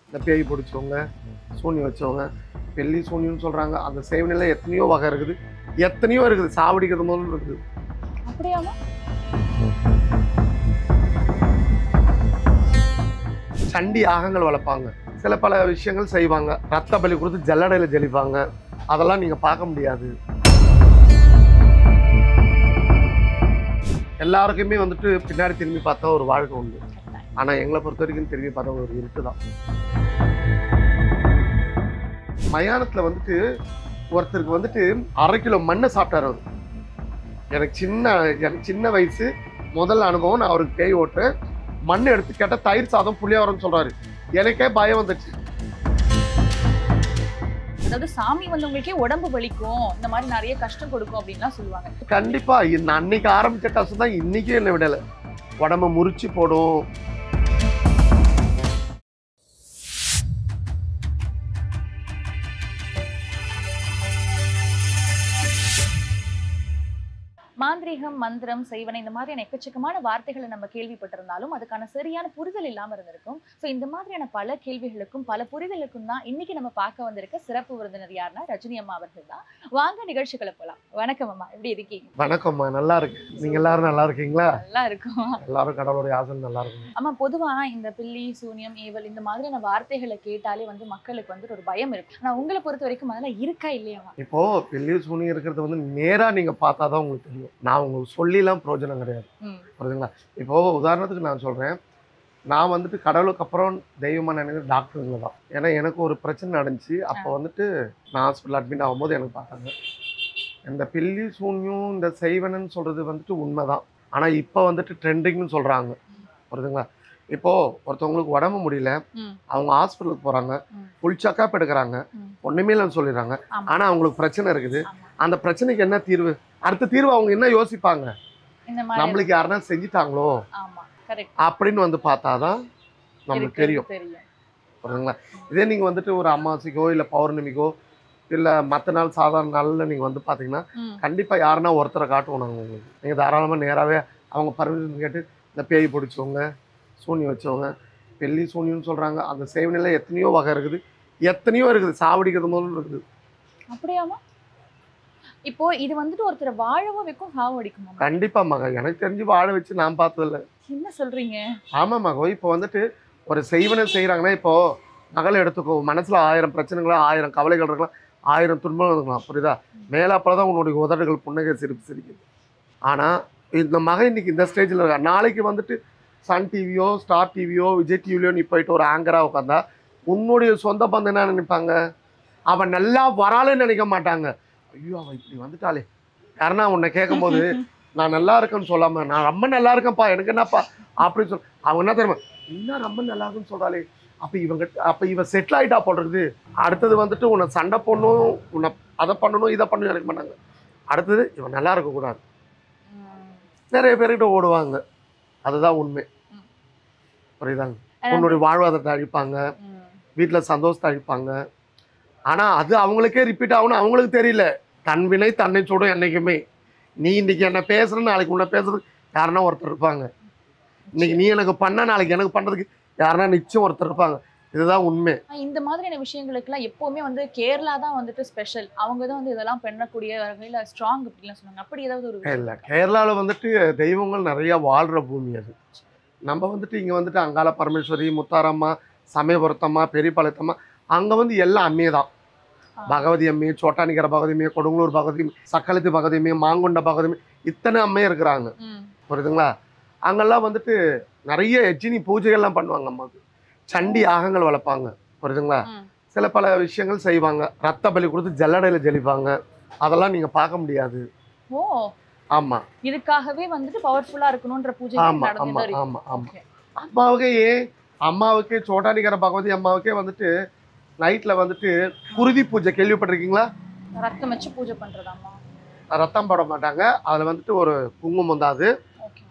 இந்த பேய் பிடிச்சவங்க, சூனியம் வச்சவங்க, பெல்லி சூனியம்னு சொல்றாங்க. அந்த செய்வினையில எத்தனையோ வகை இருக்குது, எத்தனையோ இருக்குது. சாவடிக்கிறது முதல்ல இருக்குது. அப்படியாமா? சண்டி யாகங்கள் வளர்ப்பாங்க, சில பல விஷயங்கள் செய்வாங்க. ரத்த பலி கொடுத்து ஜல்லடையில ஜலிப்பாங்க. அதெல்லாம் நீங்க பார்க்க முடியாது. எல்லாருக்குமே வந்துட்டு பின்னாடி திரும்பி பார்த்தா ஒரு வாழ்க்கை உண்டு. ஆனா எங்களை பொறுத்த வரைக்கும் திரும்பி பார்த்தா ஒரு இருட்டு தான். மயானத்துல வந்துட்டு ஒருத்தருக்கு வந்துட்டு 1/2 கிலோ மண்ணை சாப்பிட்டாரு அவரு. எனக்கு சின்ன வயசு முதல் அனுபவம். நான் அவருக்கு பேய் ஓட்டு மண் எடுத்து கேட்ட தயிர் சாதம் புளியாவரம்னு சொல்றாரு. எனக்கே பயம் வந்துச்சு. அதாவது சாமி வந்தவங்களுக்கே உடம்பு வலிக்கும், இந்த மாதிரி நிறைய கஷ்டம் கொடுக்கும் அப்படின்லாம் சொல்லுவாங்க. கண்டிப்பா அன்னைக்கு ஆரம்பிச்ச கஷ்டம் தான் இன்னைக்கும் என்ன விடலை. உடம்ப முறிச்சு போடும். மாந்திரீகம், மந்திரம், செய்வனை இந்த மாதிரியான எக்கச்சக்கமான வார்த்தைகளை நம்ம கேள்விப்பட்டிருந்தாலும் அதுக்கான சரியான புரிதல் இல்லாம இருந்திருக்கும். ஸோ இந்த மாதிரியான பல கேள்விகளுக்கும் பல புரிதலுக்கும் தான் இன்னைக்கு நம்ம பார்க்க வந்திருக்க சிறப்பு விருந்தினர் யாருன்னா ரஜினி அம்மா அவர்கள் தான். வாங்க நிகழ்ச்சிகளை போலாம். வணக்கம் அம்மா, எப்படி இருக்கீங்க? வணக்கம்மா, நல்லா இருக்கு. நீங்க எல்லாரும் நல்லா இருக்கீங்களா? நல்லா இருக்கும். எல்லாரும் கடவுளுடைய ஆசை நல்லா இருக்கும். ஆமா, பொதுவா இந்த பில்லி, சூனியம், ஏவல் இந்த மாதிரியான வார்த்தைகளை கேட்டாலே மக்களுக்கு ஒரு பயம் இருக்கு. ஆனா உங்களை பொறுத்த வரைக்கும் அதெல்லாம் இருக்கா இல்லையாமா? இப்போ பெல்லி சூனியம் இருக்கிறது வந்து நேரா நீங்க பார்த்தாதான் உங்களுக்கு தெரியும். நான் உங்களுக்கு சொல்லிலாம் பிரயோஜனம் கிடையாது. புரியுதுங்களா? இப்போ உதாரணத்துக்கு நான் சொல்றேன், நான் வந்துட்டு கடவுளுக்கு அப்புறம் தெய்வமா நினைக்கிற டாக்டருங்க தான். ஏன்னா எனக்கு ஒரு பிரச்சனை நடந்துச்சு. அப்போ வந்துட்டு நான் ஹாஸ்பிட்டல் அட்மிட் ஆகும்போது எனக்கு பார்த்தாங்க. இந்த பில்லி சூனியம் இந்த செய்வனன்னு சொல்றது வந்துட்டு உண்மைதான். ஆனா இப்போ வந்துட்டு ட்ரெண்டிங்னு சொல்றாங்க. புரியுதுங்களா? இப்போ ஒருத்தவங்களுக்கு உடம்பு முடியல, அவங்க ஹாஸ்பிட்டலுக்கு போறாங்க, ஃபுல் செக்அப் எடுக்கிறாங்க, ஒண்ணுமே இல்லைன்னு சொல்லிடுறாங்க. ஆனா அவங்களுக்கு பிரச்சனை இருக்குது. அந்த பிரச்சனைக்கு என்ன தீர்வு? அடுத்த தீர்வு அவங்க என்ன யோசிப்பாங்க? நம்மளுக்கு யாருன்னா செஞ்சுட்டாங்களோ அப்படின்னு வந்து பார்த்தாதான் நம்மளுக்கு தெரியும். புரியுதுங்களா? இதே நீங்க வந்துட்டு ஒரு அமாவாசைக்கோ இல்ல பௌர்ணமிக்கோ இல்ல மற்ற நாள் சாதாரண நாள்ல நீங்க வந்து பாத்தீங்கன்னா கண்டிப்பா யாருன்னா ஒருத்தரை காட்டுவோம் நாங்க உங்களுக்கு. நீங்க தாராளமா நேராவே அவங்க பர்மிஷன் கேட்டு இந்த பேய் பிடிச்சவங்க, சூனியம் வச்சவங்க, பெல்லி சூனியம்னு சொல்றாங்க. அந்த செய்வினையில எத்தனையோ வகை இருக்குது, எத்தனையோ இருக்குது. சாவடிக்கிறது முதல்ல இருக்குது. அப்படியாமா? இப்போ இது ஒருத்தர் வாழவோ வைக்கும், சாவடிக்குமா? கண்டிப்பா மகா, எனக்கு தெரிஞ்சு வாழ வச்சு நான் பார்த்ததில்ல. என்ன சொல்றீங்க? ஆமா மகோ. இப்போ வந்துட்டு ஒரு செய்வனை செய்யறாங்கன்னா, இப்போ மகளை எடுத்துக்கோ, மனசுல 1000 பிரச்சனைகளா 1000 கவலைகள் இருக்கலாம், 1000 துன்பங்கள் இருக்கலாம். புரியுதா? மேலாப்பதான் உன்னுடைய உதடுகள் புன்னகை சிரிப்பு சிரிக்குது. ஆனா இந்த மகன் இன்னைக்கு இந்த ஸ்டேஜ்ல இருக்கா. நாளைக்கு வந்துட்டு சன் டிவியோ ஸ்டார் டிவியோ விஜய் டிவிலையோ நீ போயிட்டு ஒரு ஆங்கரா உட்காந்தா உன்னுடைய சொந்த பந்தம் என்ன நினைப்பாங்க? அவன் நல்லா வராளுன்னு நினைக்க மாட்டாங்க. ஐயோ அவன் இப்படி வந்துட்டாலே. யாருன்னா உன்னை கேட்கும்போது நான் நல்லா இருக்கேன்னு சொல்லாம நான் ரொம்ப நல்லா இருக்கேன்ப்பா, எனக்கு என்னப்பா அப்படின்னு சொல். அவங்க என்ன தெரியுமா, இன்னும் ரொம்ப நல்லா இருக்குன்னு சொல்றாளே, அப்ப இவன் செட்டில் ஆயிட்டா போடுறது. அடுத்தது வந்துட்டு உன்னை சண்டை போடணும், உன்னை அதை பண்ணணும் இதை பண்ணணும் நினைக்க மாட்டாங்க. அடுத்தது இவன் நல்லா இருக்கக்கூடாது. நிறைய பேர்கிட்ட ஓடுவாங்க. அதுதான் உண்மை. புரியுதாங்க? உன்னுடைய வாழ்வாதாரத்தை அழிப்பாங்க, வீட்டுல சந்தோஷத்தை அழிப்பாங்க. ஆனா அது அவங்களுக்கே ரிப்பீட் ஆகணும். அவங்களுக்கு தெரியல. தன் வினை தன்னை சுடும் என்னைக்குமே. நீ இன்னைக்கு என்ன பேசுற, நாளைக்கு உன்னை பேசுறது யாருன்னா ஒருத்தர் இருப்பாங்க. இன்னைக்கு நீ எனக்கு பண்ண, நாளைக்கு எனக்கு பண்றதுக்கு யாருன்னா நிச்சயம் ஒருத்தர் இருப்பாங்க. இதுதான் உண்மை. இந்த மாதிரியான விஷயங்களுக்குலாம் எப்பவுமே கேரளா தான் ஸ்பெஷல். அவங்க தான் இதெல்லாம் பண்ணக்கூடிய வகையில ஸ்ட்ராங் அப்படிலாம் சொன்னாங்க. அப்படி ஏதாவது ஒரு இல்ல, கேரளால வந்துட்டு தெய்வங்கள் நிறைய வாழ்ற பூமி அது. நம்ம வந்துட்டு இங்க வந்துட்டு அங்காள பரமேஸ்வரி, முத்தாரம்மா, சமயபுரத்தம்மா, பெரியபாளையத்தம்மா, அங்க வந்து எல்லாம் அம்மே தான். பகவதி அம்மி, சோட்டானிக்கர பகவதி அம்மி, கொடுங்கலூர் பகவதி அம்மி, சக்களத்து பகவதி அம்மி, மாங்குண்ட பகவதி அம்மி, இத்தனை அம்மே இருக்கிறாங்க. புரியுதுங்களா? அங்கெல்லாம் வந்துட்டு நிறைய எச்சினி பூஜைகள்லாம் பண்ணுவாங்க. அம்மாவுக்கு சண்டி யாகங்கள் வளர்ப்பாங்க. புரியுதுங்களா? சில பல விஷயங்கள் செய்வாங்க. ரத்த பலி கொடுத்து ஜல்லடையில ஜலிப்பாங்க. அதெல்லாம் நீங்க பார்க்க முடியாது. ஓ ஆமா, இதுக்காகவே பவர்ஃபுல்லா இருக்கணும்ன்ற பூஜை நடந்துட்டே இருக்கு. ஆமா ஆமா. அம்மாவுக்கே சோட்டானிக்கர பகவதி அம்மாவுக்கே வந்துட்டு நைட்ல வந்துட்டு குருதி பூஜை கேள்விப்பட்டிருக்கீங்களா? ரத்தம் வச்சு பூஜை பண்றதாமா? ரத்தம் போட மாட்டாங்க. அதுல வந்துட்டு ஒரு குங்குமம் தான். அது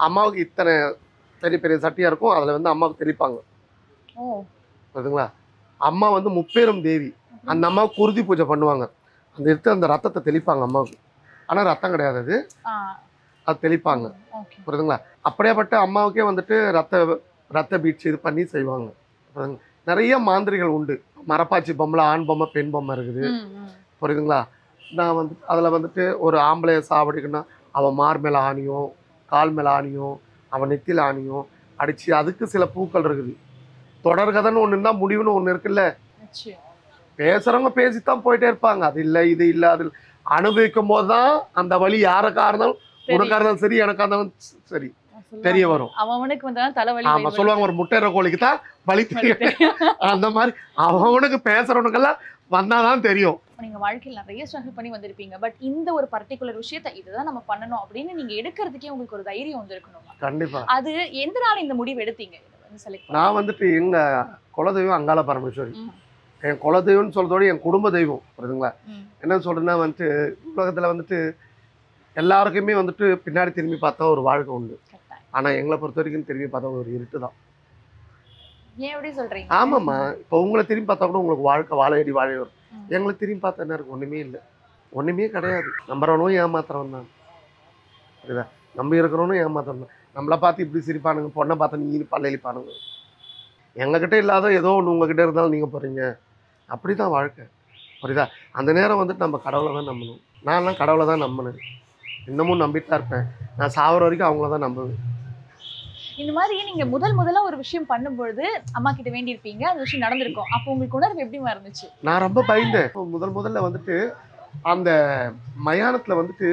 அம்மாவுக்கு இத்தனை பெரிய பெரிய சட்டியா இருக்கும். அதுல வந்து அம்மாவுக்கு தெளிப்பாங்க. புரியுதுங்களா? அம்மா வந்து முப்பெரும் தேவி. அந்த அம்மாவுக்கு குருதி பூஜை பண்ணுவாங்க. அந்த ரத்தத்தை தெளிப்பாங்க அம்மாவுக்கு. ஆனா ரத்தம் கிடையாது, அது தெளிப்பாங்க. புரியுதுங்களா? அப்படியேப்பட்ட அம்மாவுக்கே வந்துட்டு ரத்த பீட்சை இது பண்ணி செய்வாங்க. நிறைய மாந்திரிகள் உண்டு. மரப்பாச்சி பொம்மை, ஆண் பொம்மை, பெண் பொம்மை இருக்குது. புரியுதுங்களா? நான் வந்து அதில் வந்துட்டு ஒரு ஆம்பளைய சாவடிக்குன்னா அவன் மார் மேலே ஆணியும், கால் மேலே ஆணியும், அவன் நெத்தியில் ஆணியும் அடித்து அதுக்கு சில பூக்கள் இருக்குது. தொடர்கதைன்னு ஒன்று இருந்தால் முடிவுன்னு ஒன்று இருக்குல்ல. பேசுகிறவங்க பேசித்தான் போயிட்டே இருப்பாங்க. அது இல்லை, இது இல்லை, அது அனுபவிக்கும் போது தான் அந்த வழி யாருக்காக இருந்தாலும், உனக்காக இருந்தாலும் சரி, எனக்காக இருந்தாலும் சரி தெரிய வரும். அவனுக்கு வந்தாலும் தலைவலி. ஆமா, சொல்லுவாங்க ஒரு முட்டைற கோழிக்கு தான் வலி தெரியும். அந்த மாதிரி அவனுக்கு பேசுறவனுக்கெல்லாம் வந்தாதான் தெரியும். நீங்க வாழ்க்கையில் நிறைய ஸ்ட்ரகிள் பண்ணி வந்திருப்பீங்க. பட் இந்த ஒரு பர்டிகுலர் விஷயத்தை இதுதான் நம்ம பண்ணணும் அப்படின்னு நீங்க எடுக்கிறதுக்கே உங்களுக்கு ஒரு தைரியம் வந்திருக்கணும். கண்டிப்பா. அது எந்த நாள் இந்த முடிவு எடுத்தீங்க? நான் வந்துட்டு எங்க குலதெய்வம் அங்காள பரமேஸ்வரி. என் குலதெய்வம்னு சொல்றதோட என் குடும்ப தெய்வம். புரியுதுங்களா? என்ன சொல்றேன்னா வந்துட்டு உலகத்துல வந்துட்டு எல்லாருக்குமே வந்துட்டு பின்னாடி திரும்பி பார்த்தா ஒரு வாழ்க்கை உண்டு. ஆனா எங்களை பொறுத்த வரைக்கும் திரும்பி பார்த்தா ஒரு இருட்டு தான். ஏன் எப்படி சொல்றீங்க? ஆமாம்மா, இப்போ உங்களை திரும்பி பார்த்தா கூட உங்களுக்கு வாழ்க்கை வாழையடி வாழை வரும். எங்களை திரும்பி பார்த்தா என்ன இருக்கு? ஒண்ணுமே இல்லை, ஒண்ணுமே கிடையாது. நம்புறவனும் ஏமாத்துறவன் தான். புரியுதா? நம்பி இருக்கிறவனும் ஏமாத்துறவன் தான். நம்மளை பார்த்து இப்படி சிரிப்பானுங்க, பொண்ணை பார்த்து நீ பல்லிப்பானுங்க. எங்ககிட்ட இல்லாத ஏதோ ஒன்று உங்ககிட்ட இருந்தாலும் நீங்கள் போகிறீங்க. அப்படி தான் வாழ்க்கை. புரியுதா? அந்த நேரம் வந்துட்டு நம்ம கடவுளை தான் நம்பணும். நான்லாம் கடவுளை தான் நம்பினேன், இன்னமும் நம்பிட்டு தான் இருப்பேன். நான் சாவர வரைக்கும் அவங்கள தான் நம்புவேன். இந்த மாதிரி நீங்க முதல்ல ஒரு விஷயம் பண்ணும்பொழுது அம்மா கிட்ட வேண்டி இருப்பீங்க, அந்த விஷயம் நடந்திருக்கும். அப்போ உங்களுக்கு உணர்வு எப்படிமா இருந்துச்சு? நான் ரொம்ப பயந்தேன். முதல்ல வந்துட்டு அந்த மயானத்தில் வந்துட்டு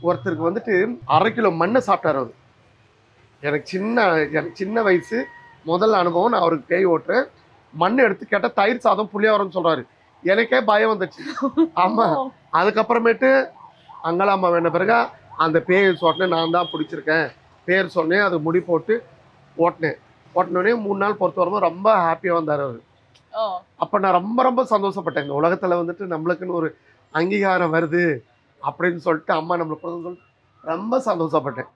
ஒருத்தருக்கு வந்துட்டு 1/2 கிலோ மண்ணை சாப்பிட்டாரு அவர். எனக்கு சின்ன வயசு முதல் அனுபவம். நான் அவருக்கு பேய் ஓட்டுறேன். மண் எடுத்து கேட்டால் தயிர் சாதம் புளியோரம்னு சொல்றாரு. எனக்கே பயம் வந்துச்சு. ஆமா, அதுக்கப்புறமேட்டு அங்காளம்மா வேண்ட பிறகு அந்த பேயை சொன்னேன், நான் தான் பிடிச்சிருக்கேன் பேர் சொன்னேன். அது முடி போட்டு ஓட்டினோடனே 3 நாள் பொறுத்த வரும்போது ரொம்ப ஹாப்பியாக வந்தார் அவர். அப்போ நான் ரொம்ப சந்தோஷப்பட்டேன். இந்த உலகத்தில் வந்துட்டு நம்மளுக்குன்னு ஒரு அங்கீகாரம் வருது அப்படின்னு சொல்லிட்டு அம்மா நம்மளுக்கு சொல்லிட்டு ரொம்ப சந்தோஷப்பட்டேன்.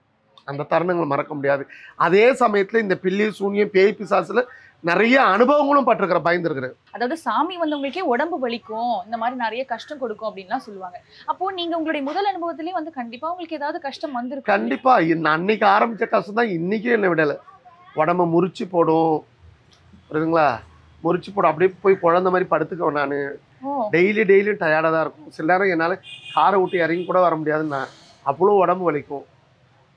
அந்த தருணங்கள் மறக்க முடியாது. அதே சமயத்தில் இந்த பில்லி சூனியம் பேய் பிசாசுல நிறைய அனுபவங்களும் பட்டிருக்கிற, பயந்துருக்கிறேன். அதாவது சாமி வந்தவங்களுக்கே உடம்பு வலிக்கும், இந்த மாதிரி நிறைய கஷ்டம் கொடுக்கும் அப்படின்லாம் சொல்லுவாங்க. அப்போ நீங்க உங்களுடைய முதல் அனுபவத்திலேயே வந்து கண்டிப்பா உங்களுக்கு ஏதாவது கஷ்டம் வந்திருக்கும். கண்டிப்பா. அன்னைக்கு ஆரம்பிச்ச கஷ்டம் தான் இன்னைக்கும் என்ன விடலை. உடம்ப முறிச்சு போடும். புரியுதுங்களா? முறிச்சு போடும். அப்படியே போய் குழந்தை மாதிரி படுத்துக்குவேன். நான் டெய்லியும் டயர்டாக தான் இருக்கும். சில நேரம் என்னால் காரை விட்டு இறங்கி கூட வர முடியாதுன்னு நான் அவ்வளோ உடம்பு வலிக்கும்.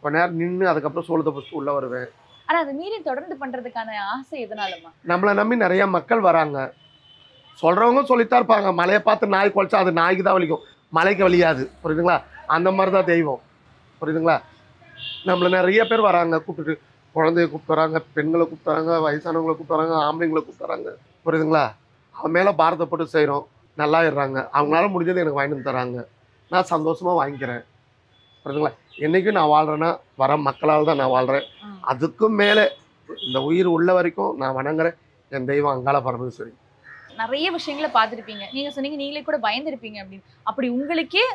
கொஞ்ச நேரம் நின்று அதுக்கப்புறம் சோளத்தை பிடிச்சிட்டு உள்ளே வருவேன். ஆனா அது மீறி தொடர்ந்து பண்றதுக்கான ஆசை எதனாலமா? நம்மளை நம்பி நிறைய மக்கள் வராங்க. சொல்றவங்க சொல்லித்தான் இருப்பாங்க, மலையை பார்த்து நாய் குலைச்சா அது நாய்க்கு தான் வலிக்கும், மலைக்கு வலியாது. புரியுதுங்களா? அந்த மாதிரி தான் தெய்வம். புரியுதுங்களா? நம்மள நிறைய பேர் வராங்க, கூப்பிட்டு குழந்தைய கூப்பிட்டு வராங்க, பெண்களை கூப்பிட்டு வராங்க, வயசானவங்களை கூப்பிட்டு வராங்க, ஆம்பளைங்களை கூப்பிட்டு வராங்க. புரியுதுங்களா? அவன் மேலே பாரத்தை போட்டு செய்கிறோம், நல்லாயிடுறாங்க. அவங்களால முடிஞ்சது எனக்கு வாங்கிட்டு வந்து தராங்க, நான் சந்தோஷமாக வாங்கிக்கிறேன். புரியுதுங்களா? என்றைக்கும் நான் வாழ்கிறேன்னா வர மக்களால் தான் நான் வாழ்கிறேன். அதுக்கும் மேலே இந்த உயிர் உள்ள வரைக்கும் நான் வணங்குறேன் என் தெய்வம் அங்காள பரமேஸ்வரி. நிறைய விஷயங்களை பார்த்துருப்பீங்க. நீங்க சொன்னீங்க நீங்களே கூட பயந்துருப்பீங்க அப்படின்னு. அப்படி உங்களுக்கே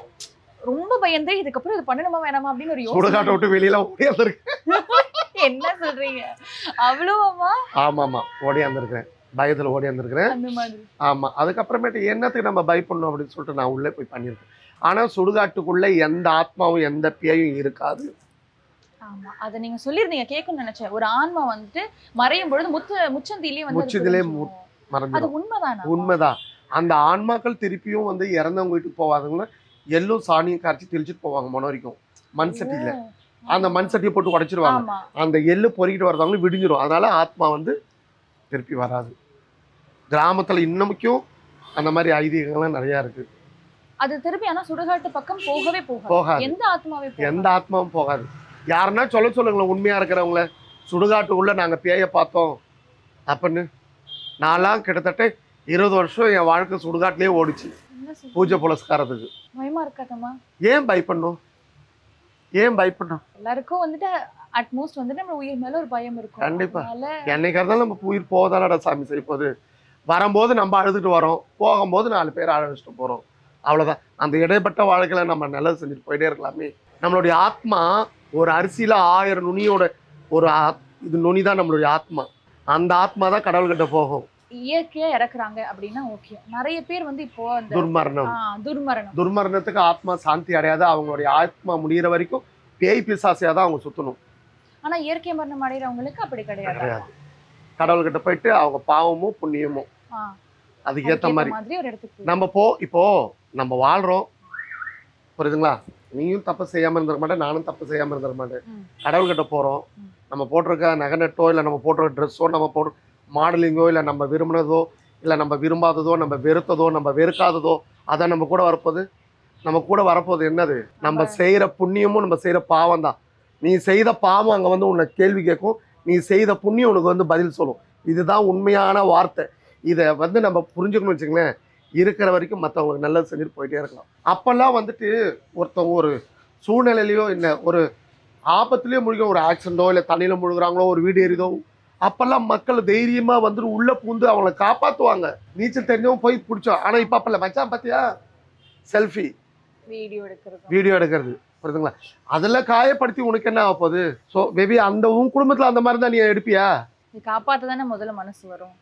ரொம்ப பயந்து இதுக்கப்புறம் இது பண்ணணுமா வேணாமா அப்படின்னு ஒரு சுடுகாட்டை விட்டு வெளியில ஓடியாந்துருக்கு. என்ன சொல்றீங்க? அவ்வளோவாமா? ஆமாமா, ஓடியாந்துருக்கிறேன். பயத்துல ஓடியாந்துருக்கிறேன். அந்த மாதிரி. ஆமா, அதுக்கப்புறமேட்டு என்னத்துக்கு நம்ம பயப்படணும் அப்படின்னு சொல்லிட்டு நான் உள்ளே போய் பண்ணியிருக்கேன். ஆனா சுடுகாட்டுக்குள்ள எந்த ஆத்மாவும் எந்த பேயும் இருக்காது. ஆமா, அத நீங்க சொல்லிருந்தீங்க, கேட்கணும்னு நினைச்சேன். ஒரு ஆன்மா வந்துட்டு மறையும் பொழுது முச்சந்திலே வந்து முச்சந்திலே மறைஞ்சிடும். அது உண்மைதானா? உண்மைதான். அந்த ஆன்மாக்கள் திருப்பியும் வந்து இறந்தவங்க வீட்டுக்கு போவாதுங்களா, எள்ளும் சாணியும் கரைச்சி தெளிச்சுட்டு போவாங்க மொன வரைக்கும் மண் சட்டியில. அந்த மண் சட்டியை போட்டு உடைச்சிருவாங்க. அந்த எள்ளு பொறிக்கிட்டு வரதவங்களும் விடிஞ்சிடும். அதனால ஆத்மா வந்து திருப்பி வராது. கிராமத்துல இன்னமுக்கும் அந்த மாதிரி ஐதீகங்கள்லாம் நிறைய இருக்கு. அது திருப்பி ஆனா சுடுகாட்டு பக்கம் போகவே போகாது. எந்த ஆத்மாவும் போகாது. யாருன்னா சொல்லுங்களேன் உண்மையா இருக்கிறவங்கள, சுடுகாட்டுக்குள்ள நாங்க பேய பார்த்தோம் அப்படின்னு. நான்லாம் கிட்டத்தட்ட 20 வருஷம் என் வாழ்க்கை சுடுகாட்டிலே ஓடிச்சு, பூஜை புலஸ்காரத்துக்கு. பயமா இருக்காதம்மா? ஏன் பயப்படணும்? எல்லாருக்கும் வந்துட்டு அட்மோஸ்ட் வந்து நம்ம உயிர் மேல ஒரு பயம் இருக்கும். கண்டிப்பா. என்னைக்கா இருந்தாலும் நம்ம உயிர் போதானடா சாமி செய்ய போகுது. வரும்போது நம்ம அழுதுட்டு வரோம், போகும்போது 4 பேர் அழ வச்சுட்டு போறோம், அவ்வளவுதான். அந்த இடைப்பட்ட வாழ்க்கையில நம்ம நல்லது செஞ்சுட்டு போயிட்டே இருக்கலாமே. நம்மளுடைய ஆத்மா ஒரு அரிசியில 1000 நுனியோட ஒரு இது நுனி தான் நம்மளுடைய ஆத்மா. அந்த ஆத்மா தான் கடவுள்கிட்ட போகும். இயற்கையா இறக்குறாங்க அப்படின்னா ஓகே. நிறைய பேர் வந்து இப்போ அந்த துர்மரணத்துக்கு ஆத்மா சாந்தி அடையாது. அவங்களுடைய ஆத்மா முடிகிற வரைக்கும் பேய் பிசாசையா தான் அவங்க சுத்தணும். ஆனா இயற்கை மரணம் அடைகிறவங்களுக்கு அப்படி கிடையாது. கடவுள்கிட்ட போயிட்டு அவங்க பாவமும் புண்ணியமும் ஆ, அதுக்கேற்ற மாதிரி மாதிரி ஒரு இடத்துக்கு நம்ம இப்போ நம்ம வாழ்றோம், புரியுதுங்களா? நீயும் தப்பு செய்யாம இருந்துட மாட்டேன், நானும் தப்பு செய்யாம இருந்துட மாட்டேன். ம். கடவுள்கிட்ட போறோம், ம். நம்ம போட்டிருக்க நகை நட்டோ இல்லை நம்ம போட்டிருக்க ட்ரெஸ்ஸோ நம்ம போட்டு மாடலிங்கோ இல்லை நம்ம விரும்பினதோ இல்லை நம்ம விரும்பாததோ நம்ம வெறுத்ததோ நம்ம வெறுக்காததோ அதை நம்ம கூட வரப்போகுது. நம்ம கூட வரப்போகுது என்னது? நம்ம செய்கிற புண்ணியமும் நம்ம செய்கிற பாவம் தான். நீ செய்த பாவம் அங்கே வந்து உன்னை கேள்வி கேட்கும், நீ செய்த புண்ணியம் உனக்கு வந்து பதில் சொல்லும். இதுதான் உண்மையான வார்த்தை. இதை வந்து நம்ம புரிஞ்சுக்கணும்னு வச்சுங்களேன், இருக்கிற வரைக்கும் மற்றவங்களுக்கு நல்லது செஞ்சுட்டு போயிட்டே இருக்கலாம். அப்போல்லாம் வந்துட்டு ஒருத்தவங்க ஒரு சூழ்நிலையிலையோ இல்லை ஒரு ஆபத்துலேயோ முழுக, ஒரு ஆக்சிடென்ட்டோ இல்லை தண்ணியில் முழுகிறாங்களோ ஒரு வீடு எரிதோ, அப்போல்லாம் மக்கள் தைரியமாக வந்துட்டு உள்ளே பூந்து அவங்கள காப்பாற்றுவாங்க. நீச்சல் தெரிஞ்சவங்க போய் பிடிச்சோம். ஆனால் இப்போ அப்போ இல்லை, மச்சான் பார்த்தியா செல்ஃபி வீடியோ எடுக்கிறது, புரியுதுங்களா? அதெல்லாம் காயப்படுத்தி உனக்கு என்ன ஆக போகுது? ஸோ மேபி அந்த உன் குடும்பத்தில் அந்த மாதிரி தான் நீ எடுப்பியா? காப்பாத்த தானே முதல்ல மனசு வரும்.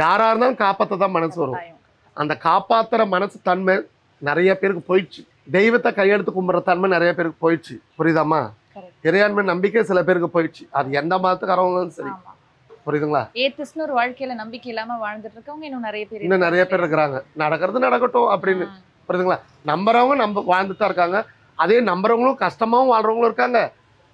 யாரா இருந்தாலும் காப்பாற்ற தான் மனசு வரும். அந்த காப்பாத்துற மனசு தன்மை நிறைய பேருக்கு போயிடுச்சு. தெய்வத்தை கையெடுத்து கும்பிட்ற தன்மை நிறைய பேருக்கு போயிடுச்சு, புரியுதாம்மா? இறையாண்மை நம்பிக்கை சில பேருக்கு போயிடுச்சு. அது எந்த மதத்துக்காரவங்களும் சரி, புரியுதுங்களா? ஏத்திஸ்ட்னு ஒரு வாழ்க்கையில நம்பிக்கை இல்லாம வாழ்ந்துட்டு இருக்கவங்க இன்னும் நிறைய பேர் இருக்கிறாங்க. நடக்கிறது நடக்கட்டும் அப்படின்னு, புரியுதுங்களா? நம்புறவங்க வாழ்ந்துட்டு தான் இருக்காங்க. அதே நம்புறவங்களும் கஷ்டமாவும் வாழ்றவங்களும் இருக்காங்க,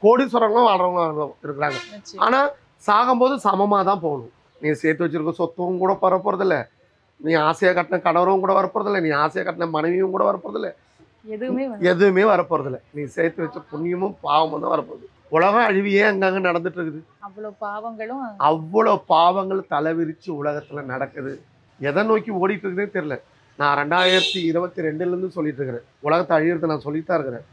கோடீஸ்வரங்களும் வாழ்றவங்களும் இருக்கிறாங்க. ஆனா சாகும்போது சமமா தான் போகணும். நீ சேர்த்து வச்சிருக்க சொத்தும் கூட வரப்போறதில்ல, நீ ஆசையா கட்டின கணவரும் கூட வரப்போறதில்ல, நீ ஆசையா கட்டின மனைவியும் கூட வரப்போறதில்ல, எதுவுமே வரப்போறதில்ல. நீ சேர்த்து வச்ச புண்ணியமும் பாவமும் தான் வரப்போகுது. உலகம் அழிவியே அங்கங்க நடந்துட்டு இருக்குது. அவ்வளோ பாவங்கள் தலைவிரிச்சு உலகத்துல நடக்குது. எதை நோக்கி ஓடிட்டு இருக்குதுன்னு தெரியல. நான் 2022 சொல்லிட்டு இருக்கிறேன், உலகத்தை அழியிறது நான் சொல்லிட்டு தான் இருக்கிறேன்.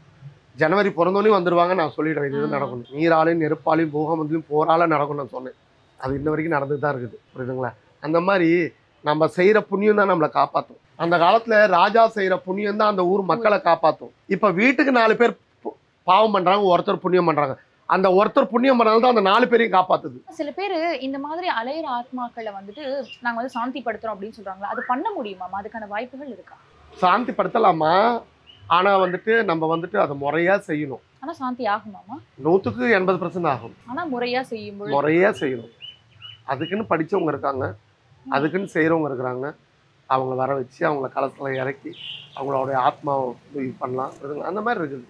ஜனவரி பிறந்தோடனே வந்துடுவாங்க, நான் சொல்லிடுறேன் இது நடக்கணும். நீராலையும் நெருப்பாலையும் பூகம்பத்திலையும் போரால நடக்கும் நான் சொன்னேன். அது இன்ன வரைக்கும் நடந்துட்டு தான் இருக்குது, புரியுதுங்களா? அந்த மாதிரி நம்ம செய்கிற புண்ணியம் தான் நம்மளை காப்பாற்றும். அந்த காலத்தில் ராஜா செய்கிற புண்ணியம் தான் அந்த ஊர் மக்களை காப்பாற்றும். இப்போ வீட்டுக்கு 4 பேர் பாவம் பண்ணுறாங்க, ஒருத்தர் புண்ணியம் பண்ணுறாங்க. அந்த ஒருத்தர் புண்ணியம் பண்ணாலும் தான் அந்த 4 பேரையும் காப்பாற்றுது. சில பேர் இந்த மாதிரி அலையிற ஆத்மாக்களை வந்துட்டு நாங்கள் வந்து சாந்தி படுத்துறோம் அப்படின்னு சொல்கிறாங்களா, அது பண்ண முடியுமா? அதுக்கான வாய்ப்புகள் இருக்கா? சாந்தி படுத்தலாமா, ஆனால் வந்துட்டு நம்ம வந்துட்டு அதை முறையாக செய்யணும். ஆனால் சாந்தி ஆகுமாமா? 100க்கு 80% ஆகும். ஆனால் முறையாக செய்யணும். அதுக்குன்னு படித்தவங்க இருக்காங்க, அதுக்குன்னு செய்கிறவங்க இருக்கிறாங்க. அவங்கள வர வச்சு அவங்கள களத்தில் இறக்கி அவங்களோட ஆத்மாவை இது பண்ணலாம், அந்த மாதிரி இருக்குது.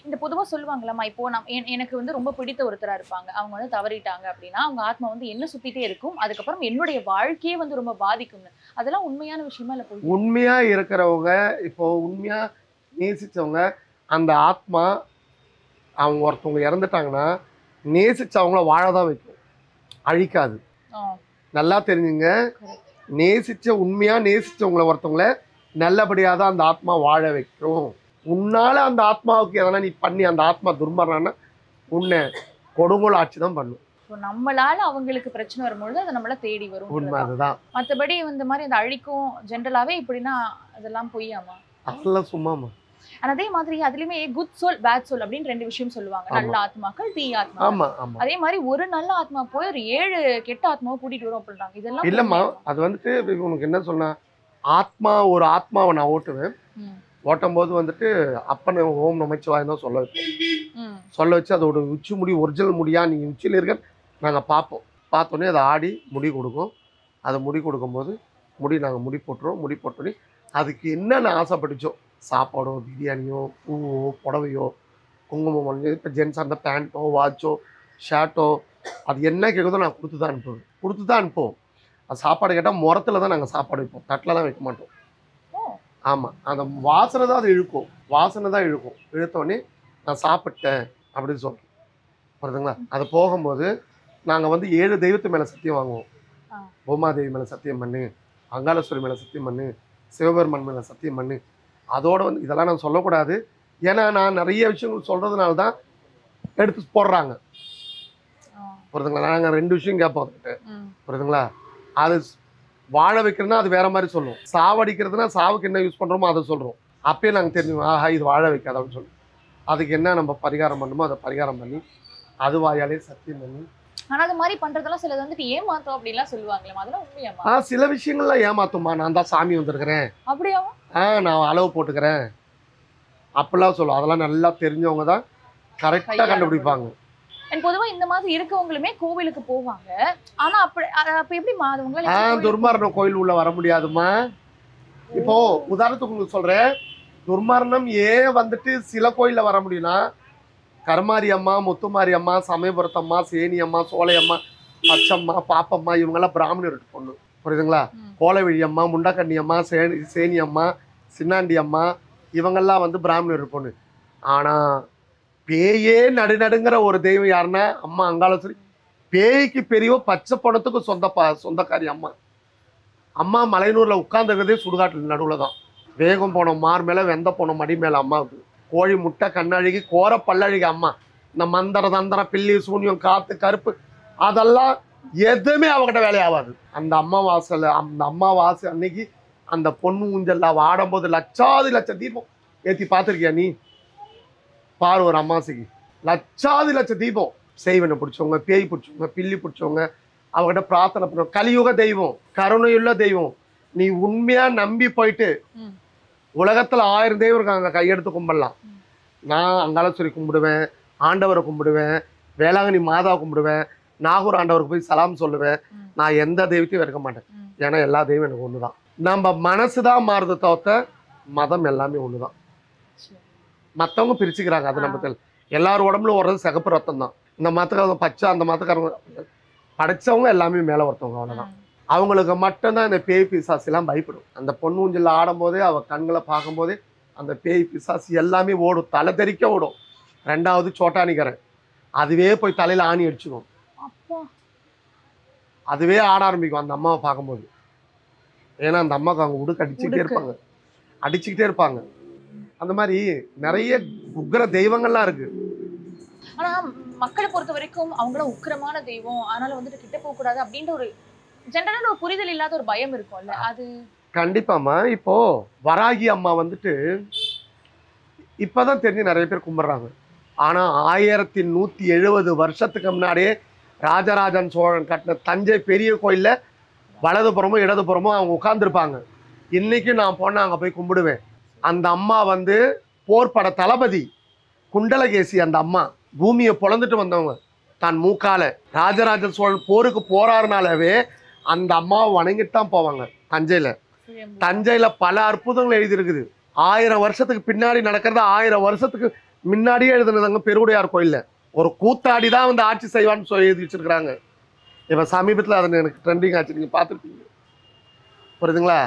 இந்த பொதுவாக சொல்லுவாங்களாம்மா, இப்போ எனக்கு வந்து ரொம்ப பிடித்த ஒருத்தராக இருப்பாங்க, அவங்க வந்து தவறிட்டாங்க அப்படின்னா அவங்க ஆத்மா வந்து என்ன சுற்றிட்டே இருக்கும், அதுக்கப்புறம் என்னுடைய வாழ்க்கையே வந்து ரொம்ப பாதிக்குங்க. அதெல்லாம் உண்மையான விஷயமா இல்லை? உண்மையாக இருக்கிறவங்க, இப்போ உண்மையாக நேசித்தவங்க, அந்த ஆத்மா அவங்க ஒருத்தவங்க இறந்துட்டாங்கன்னா நேசிச்சவங்கள வாழ தான் வைக்கும், அழிக்காது. நல்லா தெரிஞ்சுங்க, உண்மையாக நேசிச்சவங்கள ஒருத்தவங்கள நல்லபடியாக தான் அந்த ஆத்மா வாழ வைக்கும். உன்னால அந்த ஆத்மாவுக்கு எதனா நீ பண்ணி அந்த ஆத்மா துர்மரணம்னா உன்னை கொடுங்கோல் ஆட்சி தான் பண்ணும். நம்மளால அவங்களுக்கு பிரச்சனை வரும்பொழுது அதை நம்மள தேடி வரும். உண்மை அதுதான். மற்றபடி இந்த மாதிரி அந்த அழிக்கும் ஜென்ரலாவே இப்படின்னா அதெல்லாம் பொய்யாமா? அதெல்லாம் சும்மாமா. அதே மாதிரி அதுலயுமே குட் சோல் பேட் சோல் அப்படின்னு 2 விஷயம் சொல்லுவாங்க. நல்ல ஆத்மாக்கள், தீய ஆத்மா. ஆமா ஆமா. அதே மாதிரி ஒரு நல்ல ஆத்மா போய் ஒரு 7 கெட்ட ஆத்மாவை கூட்டிட்டு வரும் அப்படின்றாங்க. இதெல்லாம் இல்லம்மா, அது வந்துட்டு உனக்கு என்ன சொன்னா, ஆத்மா ஒரு ஆத்மாவை நான் ஓட்டுவேன். ஓட்டும் போது வந்துட்டு அப்பனை ஓம் நமச்சிவாய் தான் சொல்ல வைப்போம். சொல்ல வச்சு அதோட உச்சி முடி ஒரிஜினல் முடியா நீ உச்சியில் இருக்க நாங்கள் பார்ப்போம். பார்த்தோன்னே அதை ஆடி முடி கொடுக்கும். அதை முடி கொடுக்கும்போது நாங்கள் முடி போட்டுருவோம். முடி போட்டோன்னே அதுக்கு என்னென்ன ஆசைப்பட்டுச்சோ, சாப்பாடோ, பிரியாணியோ, பூவோ, புடவையோ, குங்குமம், இப்போ ஜென்ஸ் அந்த பேண்ட்டோ, வாட்சோ, ஷர்ட்டோ, அது என்ன கேட்குதோ நான் கொடுத்து தான் அனுப்புவோம். அது சாப்பாடு கேட்டால் முறத்தில் தான் நாங்கள் சாப்பாடு வைப்போம், தட்டில் தான் வைக்க மாட்டோம். ஆமாம், அந்த வாசனை தான் அது இழுக்கும். இழுத்தோடனே நான் சாப்பிட்டேன் அப்படின்னு சொல்கிறேன், புரியுதுங்களா? அது போகும்போது நாங்கள் வந்து 7 தெய்வத்து மேலே சத்தியம் வாங்குவோம். பூமாதேவி மேலே சத்தியம் பண்ணு, அங்காளேஸ்வரி மேலே சத்தியம் பண்ணு, சிவபெருமான் மேலே சத்தியம் பண்ணு. அதோடு வந்து இதெல்லாம் நான் சொல்லக்கூடாது, ஏன்னா நான் நிறைய விஷயங்கள் சொல்கிறதுனால தான் எடுத்து போடுறாங்க, புரியுதுங்களா? நாங்கள் 2 விஷயம் கேட்போம், புரியுதுங்களா? அது வாழ வைக்கிறதுனா அது வேற மாதிரி சொல்லுவோம், சாவடிக்கிறதுனா சாவுக்கு என்ன யூஸ் பண்ணுறோமோ அதை சொல்கிறோம். அப்பயே நாங்கள் தெரிஞ்சுக்கோம், ஆஹா இது வாழ வைக்காது அப்படின்னு சொல்லுவோம். அதுக்கு என்ன நம்ம பரிகாரம் பண்ணுமோ அதை பரிகாரம் பண்ணி அது வாயாலே சத்தியம் பண்ணி. ஆனால் அது மாதிரி பண்ணுறதெல்லாம் சிலது வந்துட்டு ஏமாத்தோம் அப்படின்லாம் சொல்லுவாங்களே, அதெல்லாம் உண்மையாமா? சில விஷயங்கள்லாம் ஏமாத்துமா, நான் தான் சாமி வந்திருக்கிறேன் அப்படியாவா, நான் அளவு போட்டுக்கிறேன் அப்படிலாம் சொல்லுவோம். அதெல்லாம் நல்லா தெரிஞ்சவங்க தான் கரெக்டாக கண்டுபிடிப்பாங்க. அண்ட் பொதுவா இந்த மாதிரி இருக்கவங்களுமே கோவிலுக்கு போவாங்க. ஆனா அப்ப எப்படி மாதவங்கள துர்மரணம் கோயில் உள்ள வர முடியாதுமா. இப்போ உதாரணத்துக்கு உங்களுக்கு சொல்றேன், துர்மரணம் ஏன் வந்துட்டு சில கோயில்ல வர முடியும்னா, கருமாரி அம்மா, முத்துமாரி அம்மா, சமயபுரத்தம்மா, சேனி அம்மா, சோலையம்மா, பச்சம்மா, பாப்பம்மா இவங்கெல்லாம் பிராமணர் பொண்ணு. புரியுதுங்களா? கோலவிழி அம்மா, முண்டக்கண்ணி அம்மா, சேனி அம்மா, சின்னாண்டி அம்மா இவங்கெல்லாம் வந்து பிராமணர் பொண்ணு. ஆனா பேயே நடுநடுங்கிற ஒரு தெய்வம் யாருன்னா அம்மா அங்காளேஸ்வரி. பேய்க்கு பெரியவோ பச்சை பணத்துக்கு சொந்தக்காரி அம்மா. அம்மா மலையனூர்ல உட்கார்ந்துருக்கிறதே சுடுகாட்டு நடுவில் தான். வேகம் போன மார் மேல வெந்த போன மடி மேல அம்மாவுக்கு. கோழி முட்டை கண்ணழகி கோர பல்லழகி அம்மா. இந்த மந்திர தந்திரம் பில்லி சூன்யம் காத்து கருப்பு அதெல்லாம் எதுவுமே அவகிட்ட வேலையாகாது. அந்த அம்மாவாசை அன்னைக்கு அந்த பொண்ணு ஊஞ்சல்ல ஆடும்போது லட்சாதி லட்சம் தீபம் ஏற்றி பார்த்துருக்கியா நீ? பாரு ஒரு அம்மாசைக்கு லட்சாதி லட்ச தீபம். செய்வனை பிடிச்சவங்க, பேய் பிடிச்சவங்க, பில்லி பிடிச்சவங்க அவகிட்ட பிரார்த்தனை பண்ணுவோம். கலியுக தெய்வம், கருணையுள்ள தெய்வம். நீ உண்மையா நம்பி போயிட்டு உலகத்துல 1000 தெய்வம் இருக்காங்க, கையெடுத்து கும்பிடலாம். நான் அங்காளேஸ்வரி கும்பிடுவேன், ஆண்டவரை கும்பிடுவேன், வேளாங்கண்ணி மாதா கும்பிடுவேன், நாகூர் ஆண்டவருக்கு போய் சலாம் சொல்லுவேன். நான் எந்த தெய்வத்தையும் வெறுக்க மாட்டேன். ஏன்னா எல்லா தெய்வம் எனக்கு ஒண்ணுதான். நம்ம மனசுதான் மாறுது தவிர்த்த மதம் எல்லாமே ஒண்ணுதான். மற்றவங்க பிரிச்சுக்கிறாங்க, அது நம்ம எல்லாரும் உடம்புல ஓடுறது சிகப்பு ரத்தம் தான். இந்த மதத்துக்காரங்க பச்சை, அந்த மதத்துக்காரங்க படைச்சவங்க எல்லாமே மேல ஒருத்தவங்க, அவ்வளவுதான். அவங்களுக்கு மட்டும்தான் இந்த பேய் பிசாசெல்லாம் பயப்படும். அந்த பொண்ணு ஊஞ்சல் ஆடும்போதே அவ கண்களை பார்க்கும்போதே அந்த பேய் பிசாசு எல்லாமே ஓடும், தலை தெறிக்க ஓடும். 2வது சோட்டானிக்கரன், அதுவே போய் தலையில ஆணி அடிச்சுக்கும். அதுவே ஆட ஆரம்பிக்கும் அந்த அம்மாவை பார்க்கும்போது. ஏன்னா அந்த அம்மாவுக்கு அவங்க உடுக்கு அடிச்சுக்கிட்டே இருப்பாங்க. அந்த மாதிரி நிறைய உக்கிர தெய்வங்கள்லாம் இருக்கு. ஆனா மக்களை பொறுத்த வரைக்கும் அவங்கள உக்கிரமான தெய்வம், அதனால வந்துட்டு கிட்ட போக கூடாது அப்படின்ற ஒரு ஜெனரலான ஒரு புரிதல் இல்லாத ஒரு பயம் இருக்கும்ல, அது கண்டிப்பாமா. இப்போ வராகி அம்மா வந்துட்டு இப்பதான் தெரிஞ்சு நிறைய பேர் கும்பிடுறாங்க. ஆனா 1170 வருஷத்துக்கு முன்னாடியே ராஜராஜன் சோழன் கட்டின தஞ்சை பெரிய கோயில்ல வலதுபுறமும் இடதுபுறமும் அவங்க உட்கார்ந்துருப்பாங்க. இன்னைக்கு நான் போனா அங்க போய் கும்பிடுவேன். அந்த அம்மா வந்து போர்பட தளபதி குண்டலகேசி. அந்த அம்மா பூமியை பொழந்துட்டு வந்தவங்க. தான் மூக்கால ராஜராஜ சோழன் போருக்கு போறாருனாலவே அந்த அம்மாவை வணங்கிட்டு தான் போவாங்க. தஞ்சையில பல அற்புதங்கள் எழுதியிருக்குது. 1000 வருஷத்துக்கு பின்னாடி நடக்கிறத 1000 வருஷத்துக்கு முன்னாடியே எழுதுனதாங்க பெருவுடையார் கோயில்ல. ஒரு கூத்தாடி தான் வந்து ஆட்சி செய்வான்னு சொல்லி எழுதி வச்சிருக்கிறாங்க. இப்ப சமீபத்தில் அதை எனக்கு ட்ரெண்டிங் ஆச்சு, நீங்க பார்த்துருப்பீங்க. புரியுதுங்களா?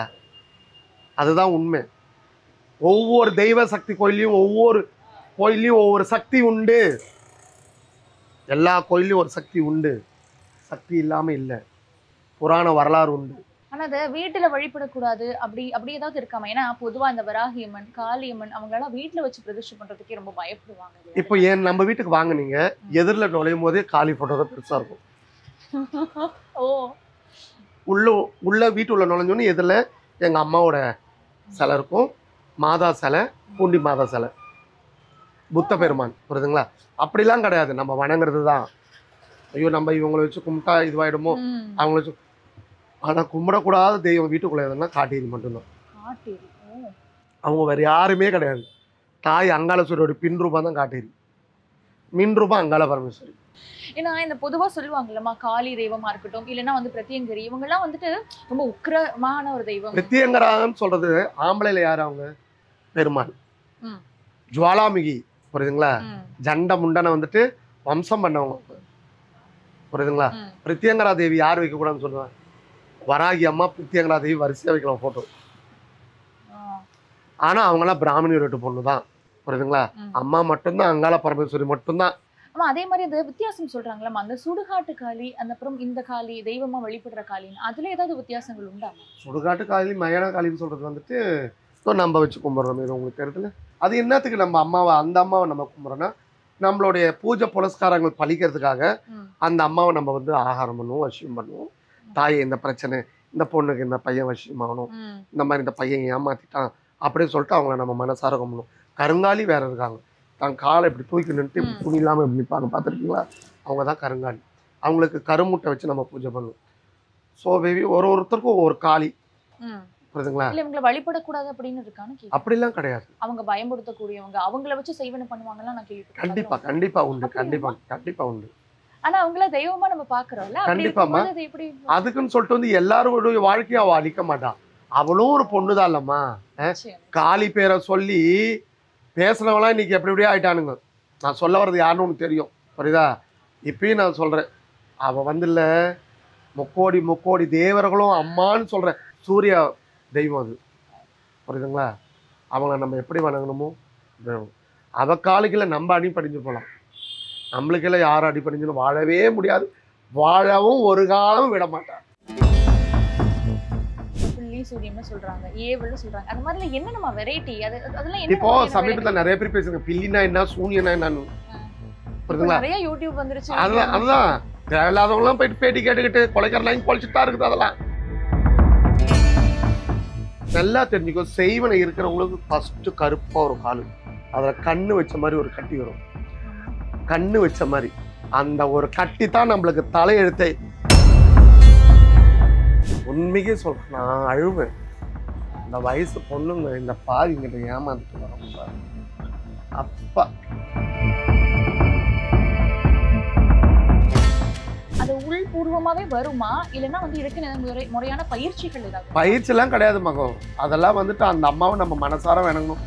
அதுதான் உண்மை. ஒவ்வொரு தெய்வ சக்தி கோயிலையும் ஒவ்வொரு சக்தி உண்டு. எல்லா கோயிலையும் ஒரு சக்தி உண்டு, சக்தி இல்லாம இல்லை. புராண வரலாறு உண்டு. ஆனா அதை வீட்டுல வழிபடக்கூடாது அப்படி ஏதாவது இருக்காம? ஏன்னா பொதுவா இந்த வராகியம்மன், காளியம்மன் அவங்களெல்லாம் வீட்டுல வச்சு பிரதிஷ்டை பண்றதுக்கே ரொம்ப பயப்படுவாங்க. இப்போ ஏன் நம்ம வீட்டுக்கு வாங்க, நீங்க எதிரில் நுழையும் போதே காளி போட்டோ தான் பெருசா இருக்கும். ஓ, உள்ள வீட்டுள்ள நுழைஞ்சோன்னு எதிரில் எங்க அம்மாவோட சிலை இருக்கும், மாதா சிலை, பூண்டி மாதா சிலை, புத்த பெருமான். புரியுதுங்களா? அப்படிலாம் கிடையாது, நம்ம வணங்குறது தான். ஐயோ நம்ம இவங்களை வச்சு கும்பிட்டா இதுவாயிடுமோ அவங்கள வச்சு. ஆனா கும்பிடக்கூடாத தெய்வம் வீட்டுக்குள்ள எதுனா காட்டேரி மட்டும்தான். அவங்க வேற யாருமே கிடையாது. தாய் அங்காளேஸ்வரியோட பின் ரூபம் தான் காட்டேரி, மின் ரூபம் அங்காள பரமேஸ்வரி. ஏன்னா இந்த பொதுவா சொல்லுவாங்கல்லம்மா, காளி தெய்வமா இருக்கட்டும், இல்லைன்னா வந்து பிரத்யங்கரி, இவங்க எல்லாம் வந்துட்டு ரொம்ப உக்கிரமான ஒரு தெய்வம். பிரத்யங்கரான்னு சொல்றது ஆம்பளையில யாரு? அவங்க பெருமாள். ஜுவாலாமிகி. புரியுதுங்களா? ஜண்ட முண்டனை வந்துட்டு வம்சம் பண்ணவங்க. புரியுதுங்களா? பிரத்யங்கரா தேவி யார் வைக்க கூடாதுன்னு சொல்லுவாங்க? வராகி அம்மா, பிரத்யங்கரா தேவி வரிசையா வைக்கலாம் போட்டோ. ஆனா அவங்களாம் பிராமணர் வீட்டு பொண்ணு தான். புரியுதுங்களா? அம்மா மட்டும்தான் அங்காள பரமேஸ்வரி மட்டும்தான். ஆமா, அதே மாதிரி அந்த வித்தியாசம் சொல்றாங்களா, அந்த சுடுகாட்டு காளி, அந்த அப்புறம் இந்த காளி தெய்வமா வழிபடுற காளின்னு அதுல ஏதாவது வித்தியாசங்கள் உண்டா? சுடுகாட்டு காளி, மயான காளின்னு சொல்றது வந்துட்டு நம்ம வச்சு கும்பிடுறோம். இது உங்களுக்கு தெரியல. அது என்னத்துக்கு நம்ம அம்மாவை, அந்த அம்மாவை நம்ம கும்பிட்றோன்னா நம்மளுடைய பூஜை புனஸ்காரங்கள் பழிக்கிறதுக்காக அந்த அம்மாவை நம்ம வந்து ஆகாரம் பண்ணுவோம், வசியம் பண்ணுவோம். தாயை இந்த பிரச்சனை, இந்த பொண்ணுக்கு இந்த பையன் வசியம் ஆகணும், இந்த மாதிரி இந்த பையன் ஏமாத்திட்டான் அப்படின்னு சொல்லிட்டு அவங்கள நம்ம மனசார கும்பிடுவோம். கருங்காலி வேற இருக்காங்க, தான் காலை இப்படி தூக்கி நின்றுட்டு இப்படி துணி இல்லாமல் இப்படி நிற்பாங்க, பார்த்துருக்கீங்களா? அவங்க தான் கருங்காலி. அவங்களுக்கு கருமுட்டை வச்சு நம்ம பூஜை பண்ணுவோம். ஸோ பேபி ஒருத்தருக்கும் ஒவ்வொரு காளி. புரியுதுங்களா? இல்ல இவங்களை வழிபடக்கூடாது அப்படின்னு இருக்கான்னு? அப்படிலாம் கிடையாது. அவங்க பயன்படுத்தக்கூடியவங்க, அவங்கள வச்சு செய்வன பண்ணுவாங்கலாம் நான் கேள்விப்பட்டேன். கண்டிப்பா கண்டிப்பா உண்டு, கண்டிப்பா கண்டிப்பா உண்டு. ஆனா அவங்கள தெய்வமா நம்ம பாக்குறோம்ல, அப்படி கண்டிப்பாம்மா. இருக்கும்போது அது எப்படி? அதுக்குன்னு சொல்லிட்டு வந்து எல்லாருடைய வாழ்க்கையை அவ அழிக்க மாட்டான். அவளும் ஒரு பொண்ணுதான் இல்லம்மா. நிச்சயம். காளி பேரை சொல்லி பேசுனவங்களாம் இன்னைக்கு எப்படி எப்படியே ஆயிட்டானுங்க. நான் சொல்ல வர்றது யாருன்னு உனக்கு தெரியும், புரியுதா? இப்பயும் நான் சொல்றேன், அவ வந்து இல்ல முக்கோடி முக்கோடி தேவர்களும் அம்மான்னு சொல்றேன். சூர்யா தெய்வம் அது, புரியுதுங்களா? அவங்கள நம்ம எப்படி வணங்கணுமோ வேணும். அவ காலுக்குள்ள நம்ம அடிப்படிஞ்சு போகலாம், நம்மளுக்கெல்லாம் யாரும் அடிப்படிஞ்சுன்னு வாழவே முடியாது, வாழவும் ஒரு காலம் விட மாட்டார். புள்ளி சூரியம்னு சொல்றாங்க, ஏவல்னு சொல்றாங்க. அந்த மாதிரி என்ன நம்ம வெரைட்டி? அதெல்லாம் என்ன இப்போ மாதிரியான சமீபத்துல variety? நிறைய பேர் பேசுங்க பில்லினா என்ன சூனியனா என்னன்னு, இப்போ புரியுதுங்களா? நிறைய யூடியூப் வந்துருச்சு. அதுதான் தேவையில்லாதவங்களாம் போயிட்டு பேட்டி கேட்டுக்கிட்டு கொலைக்காரலாம் குலைச்சிட்டு தான் இருக்குது. அதெல்லாம் நல்லா தெரிஞ்சுக்கோ, செய்வனை இருக்கிறவங்களுக்கு ஃபர்ஸ்ட் கருப்பா ஒரு காலு, அதுல கண்ணு வச்ச மாதிரி ஒரு கட்டி வரும், கண்ணு வச்ச மாதிரி அந்த ஒரு கட்டி தான் நம்மளுக்கு தலையெழுத்தே. உண்மைக்கே சொல்றேன், நான் அழுவேன். இந்த வயசு பொண்ணுங்க இந்த பாதிங்கிட்ட ஏமாந்துட்டு வரோம் அப்பா. அது உள்பூர்வமாவே வருமா, இல்லைன்னா வந்து இதுக்கு முறையான பயிற்சிகள் ஏதாவது? பயிற்சிலாம் கிடையாது மகம். அதெல்லாம் வந்துட்டு அந்த அம்மாவை நம்ம மனசார வணங்கணும்.